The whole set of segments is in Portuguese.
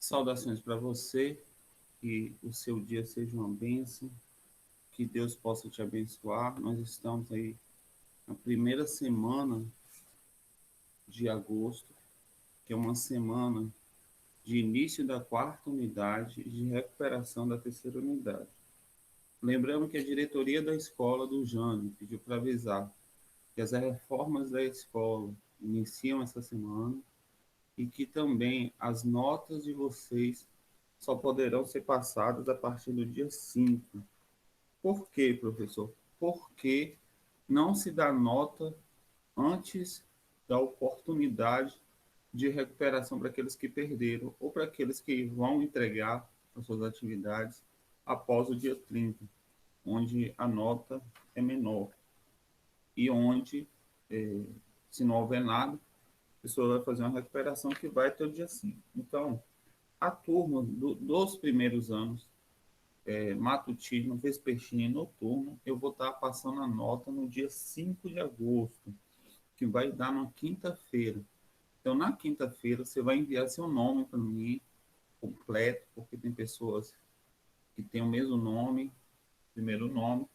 Saudações para você, que o seu dia seja uma bênção, que Deus possa te abençoar. Nós estamos aí na primeira semana de agosto, que é uma semana de início da quarta unidade e de recuperação da terceira unidade. Lembramos que a diretoria da escola do Jânio pediu para avisar que as reformas da escola iniciam essa semana e que também as notas de vocês só poderão ser passadas a partir do dia 5. Por quê, professor? Porque não se dá nota antes da oportunidade de recuperação para aqueles que perderam ou para aqueles que vão entregar as suas atividades após o dia 30, onde a nota é menor e onde, se não houver nada, a pessoa vai fazer uma recuperação que vai até o dia 5. Então, a turma dos primeiros anos, matutino, vespertino e noturno, eu vou estar passando a nota no dia 5 de agosto, que vai dar na quinta-feira. Então, na quinta-feira, você vai enviar seu nome para mim, completo, porque tem pessoas que têm o mesmo nome, primeiro nome,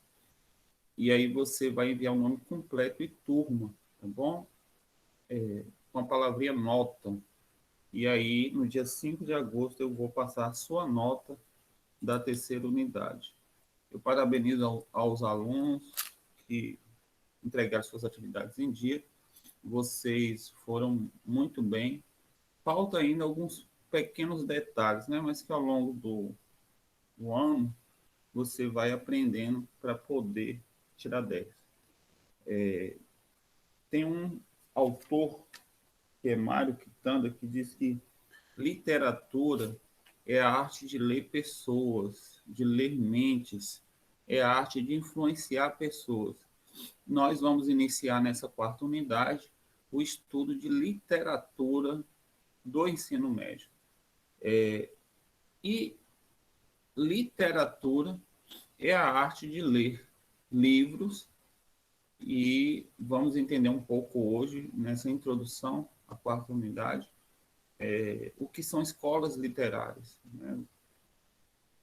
e aí você vai enviar o nome completo e turma, tá bom? Com a palavrinha nota. E aí, no dia 5 de agosto, eu vou passar a sua nota da terceira unidade. Eu parabenizo aos alunos que entregaram suas atividades em dia. Vocês foram muito bem. Falta ainda alguns pequenos detalhes, né? Mas que ao longo do ano você vai aprendendo para poder tirar 10. Tem um autor, que é Mário Quitanda, que diz que literatura é a arte de ler pessoas, de ler mentes, é a arte de influenciar pessoas. Nós vamos iniciar nessa quarta unidade o estudo de literatura do ensino médio. E literatura é a arte de ler livros e vamos entender um pouco hoje, nessa introdução à quarta unidade, o que são escolas literárias, né?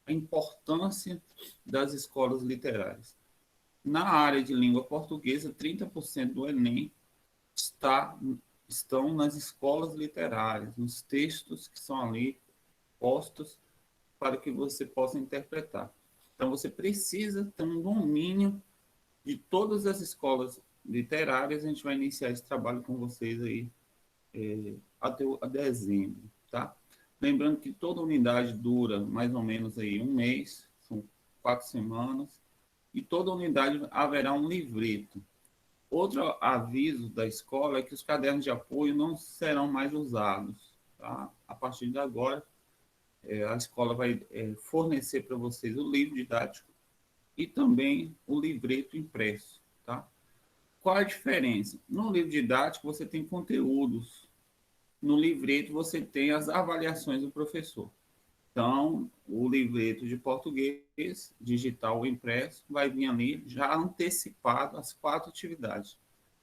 A importância das escolas literárias. Na área de língua portuguesa, 30% do Enem está, estão nas escolas literárias, nos textos que são ali postos para que você possa interpretar. Então, você precisa ter um domínio de todas as escolas literárias. A gente vai iniciar esse trabalho com vocês aí até dezembro, tá? Lembrando que toda unidade dura mais ou menos aí um mês, são 4 semanas, e toda unidade haverá um livreto. Outro aviso da escola é que os cadernos de apoio não serão mais usados, tá? A partir de agora, a escola vai fornecer para vocês o livro didático e também o livreto impresso, tá? Qual a diferença? No livro didático você tem conteúdos, no livreto você tem as avaliações do professor. Então, o livreto de português, digital ou impresso, vai vir ali já antecipado as 4 atividades.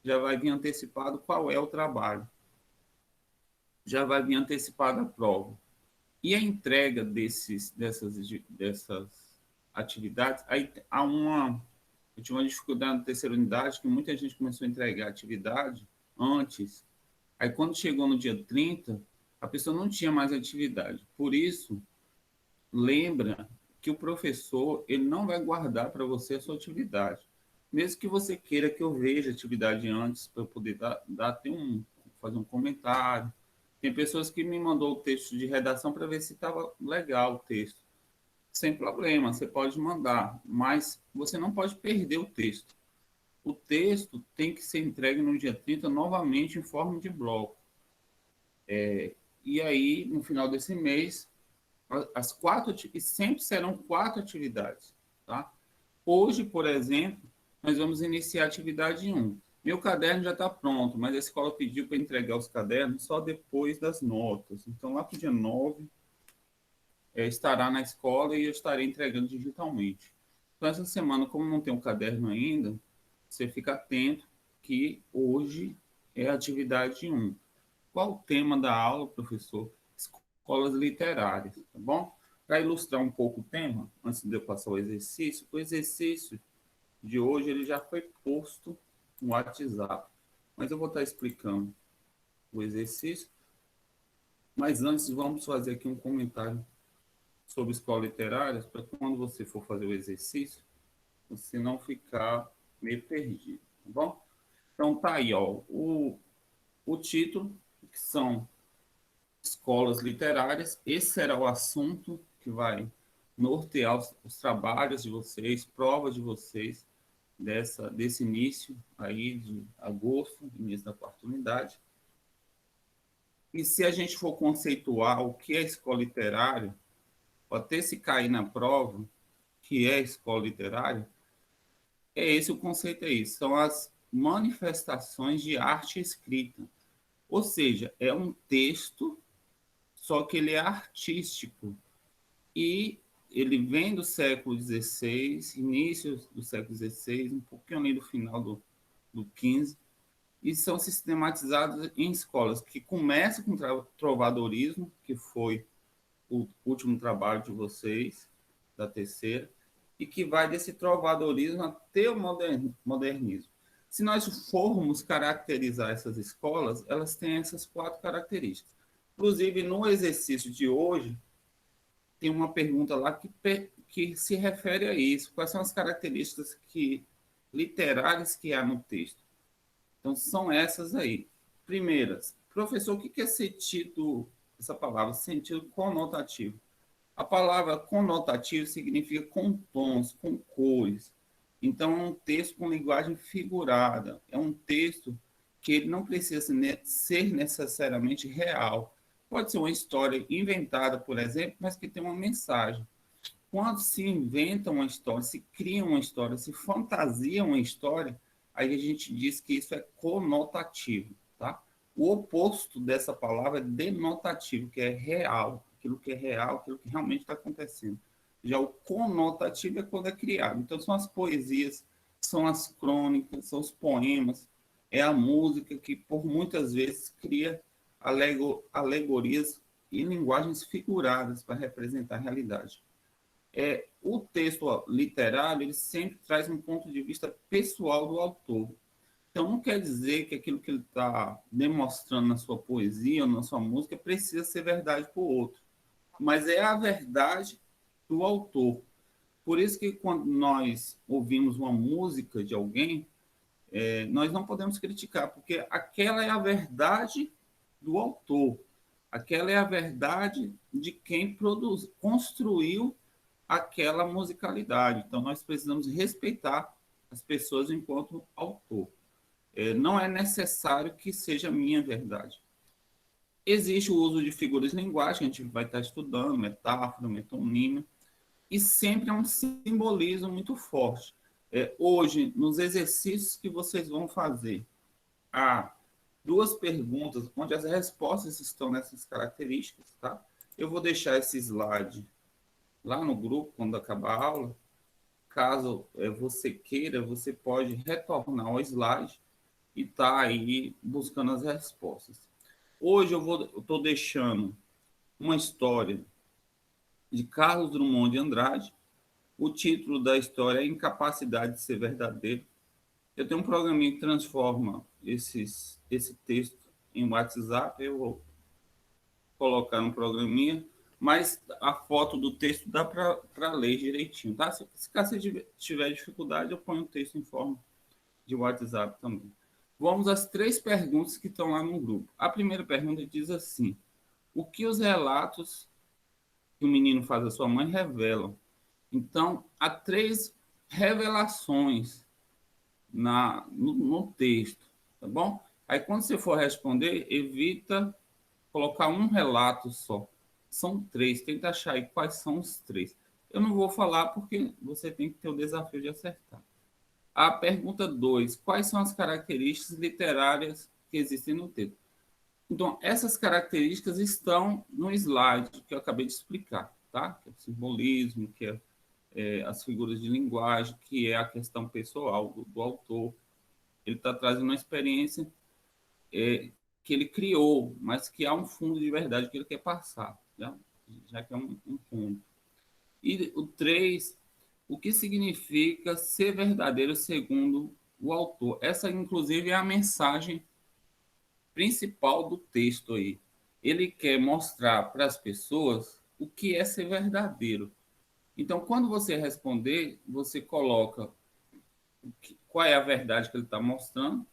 Já vai vir antecipado qual é o trabalho. Já vai vir antecipado a prova. E a entrega dessas atividades, aí há eu tive uma dificuldade na terceira unidade, que muita gente começou a entregar atividade antes. Aí, quando chegou no dia 30, a pessoa não tinha mais atividade. Por isso, lembra que o professor ele não vai guardar para você a sua atividade. Mesmo que você queira que eu veja a atividade antes, para eu poder fazer um comentário. Tem pessoas que me mandou o texto de redação para ver se estava legal o texto. Sem problema, você pode mandar, mas você não pode perder o texto. O texto tem que ser entregue no dia 30 novamente em forma de bloco. E aí, no final desse mês, as quatro, e sempre serão 4 atividades, tá? Hoje, por exemplo, nós vamos iniciar a atividade 1. Meu caderno já está pronto, mas a escola pediu para entregar os cadernos só depois das notas. Então, lá para o dia 9, estará na escola e eu estarei entregando digitalmente. Então, essa semana, como não tem um caderno ainda, você fica atento que hoje é a atividade 1. Qual o tema da aula, professor? escolas literárias, tá bom? Para ilustrar um pouco o tema, antes de eu passar o exercício de hoje ele já foi posto no WhatsApp, mas eu vou estar explicando o exercício. Mas antes, vamos fazer aqui um comentário sobre escola literária, para quando você for fazer o exercício, você não ficar meio perdido, tá bom? Então tá aí, ó, o título, que são escolas literárias. Esse será o assunto que vai nortear os trabalhos de vocês, provas de vocês, desse início aí de agosto, início da quarta unidade. E se a gente for conceituar o que é escola literária, até se cair na prova, que é escola literária, é esse o conceito aí, são as manifestações de arte escrita. Ou seja, é um texto, só que ele é artístico. E ele vem do século XVI, início do século XVI, um pouquinho ali do final do XV, e são sistematizados em escolas que começam com trovadorismo, que foi o último trabalho de vocês, da terceira, e que vai desse trovadorismo até o modernismo. Se nós formos caracterizar essas escolas, elas têm essas quatro características. Inclusive, no exercício de hoje, tem uma pergunta lá que se refere a isso. Quais são as características literárias que há no texto? Então, são essas aí. Primeiras, professor, o que é sentido, essa palavra, sentido conotativo? A palavra conotativo significa com tons, com cores. Então, é um texto com linguagem figurada. É um texto que ele não precisa ser necessariamente real. Pode ser uma história inventada, por exemplo, mas que tem uma mensagem. Quando se inventa uma história, se cria uma história, se fantasia uma história, aí a gente diz que isso é conotativo, tá? O oposto dessa palavra é denotativo, que é real, aquilo que realmente está acontecendo. Já o conotativo é quando é criado. Então, são as poesias, são as crônicas, são os poemas, é a música que, por muitas vezes, cria alegorias e linguagens figuradas para representar a realidade. O texto literário ele sempre traz um ponto de vista pessoal do autor. Então, não quer dizer que aquilo que ele está demonstrando na sua poesia ou na sua música precisa ser verdade para o outro, mas é a verdade do autor. Por isso que quando nós ouvimos uma música de alguém, nós não podemos criticar, porque aquela é a verdade do autor, aquela é a verdade de quem construiu aquela musicalidade. Então, nós precisamos respeitar as pessoas enquanto autor. Não é necessário que seja minha verdade. Existe o uso de figuras de linguagem, a gente vai estar estudando, metáfora, metonímia, e sempre é um simbolismo muito forte. Hoje, nos exercícios que vocês vão fazer, há duas perguntas onde as respostas estão nessas características, tá? Eu vou deixar esse slide lá no grupo, quando acabar a aula. Caso você queira, você pode retornar ao slide e tá aí buscando as respostas. Hoje eu estou deixando uma história de Carlos Drummond de Andrade. O título da história é Incapacidade de Ser Verdadeiro. Eu tenho um programinha que transforma esse texto em WhatsApp. Eu vou colocar no programinha, mas a foto do texto dá para ler direitinho, tá? Se caso você tiver dificuldade, eu ponho o texto em forma de WhatsApp também. Vamos às três perguntas que estão lá no grupo. A primeira pergunta diz assim: o que os relatos que o menino faz à sua mãe revelam? Então, há três revelações no texto, tá bom? Aí, quando você for responder, evita colocar um relato só. São três, tenta achar aí quais são os três. Eu não vou falar porque você tem que ter o desafio de acertar. A pergunta 2: quais são as características literárias que existem no texto? Então, essas características estão no slide que eu acabei de explicar, tá? Que é o simbolismo, que é as figuras de linguagem, que é a questão pessoal do autor. Ele está trazendo uma experiência que ele criou, mas que há um fundo de verdade que ele quer passar. já que é um ponto. E o 3, o que significa ser verdadeiro segundo o autor. Essa, inclusive, é a mensagem principal do texto aí. Ele quer mostrar para as pessoas o que é ser verdadeiro. Então, quando você responder, você coloca qual é a verdade que ele está mostrando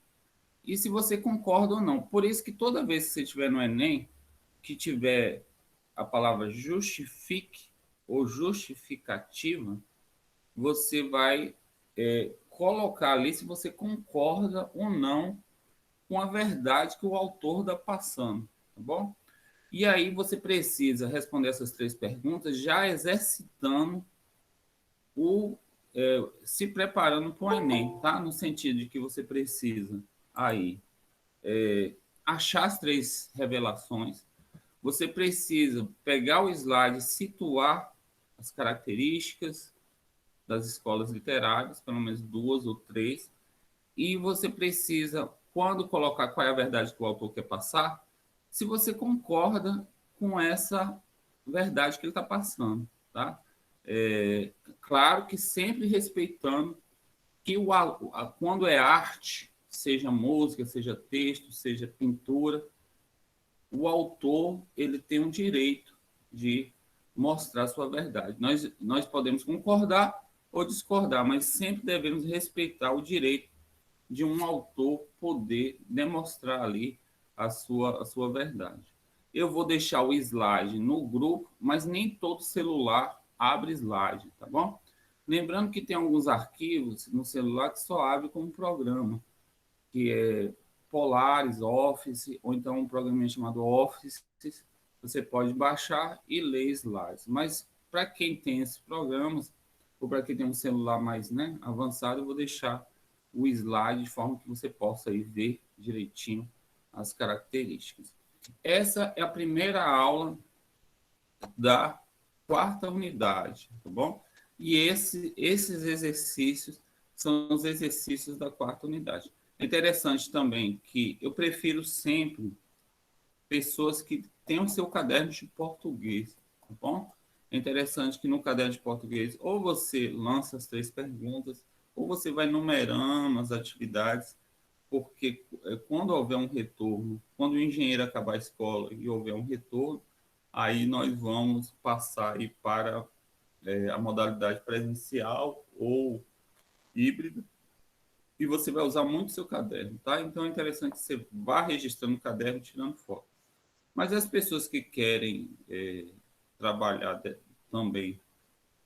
e se você concorda ou não. Por isso que toda vez que você estiver no Enem, que tiver a palavra justifique ou justificativa, você vai colocar ali se você concorda ou não com a verdade que o autor está passando, tá bom? E aí você precisa responder essas 3 perguntas já exercitando se preparando para o Enem, tá? No sentido de que você precisa aí achar as 3 revelações, você precisa pegar o slide, situar as características das escolas literárias, pelo menos 2 ou 3, e você precisa, quando colocar qual é a verdade que o autor quer passar, se você concorda com essa verdade que ele está passando, tá? Claro que sempre respeitando que quando é arte, seja música, seja texto, seja pintura, o autor ele tem um direito de mostrar a sua verdade. Nós podemos concordar ou discordar, mas sempre devemos respeitar o direito de um autor poder demonstrar ali a sua verdade. Eu vou deixar o slide no grupo, mas nem todo celular abre slide, tá bom? Lembrando que tem alguns arquivos no celular que só abre como programa, que é Polaris, Office, ou então um programa chamado Office, você pode baixar e ler slides. Mas para quem tem esses programas, ou para quem tem um celular mais avançado, eu vou deixar o slide de forma que você possa aí ver direitinho as características. Essa é a primeira aula da 4ª unidade, tá bom? E esses exercícios são os exercícios da 4ª unidade. É interessante também que eu prefiro sempre pessoas que tenham seu caderno de português, tá bom? É interessante que no caderno de português ou você lança as 3 perguntas, ou você vai numerando as atividades, porque quando houver um retorno, quando o engenheiro acabar a escola e houver um retorno, aí nós vamos passar aí para a modalidade presencial ou híbrida, e você vai usar muito seu caderno, tá? Então é interessante que você vá registrando o caderno, tirando foto. Mas as pessoas que querem trabalhar também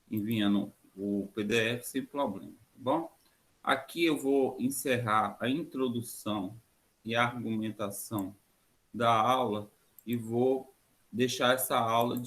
enviando o PDF, sem problema, tá bom? Aqui eu vou encerrar a introdução e a argumentação da aula e vou deixar essa aula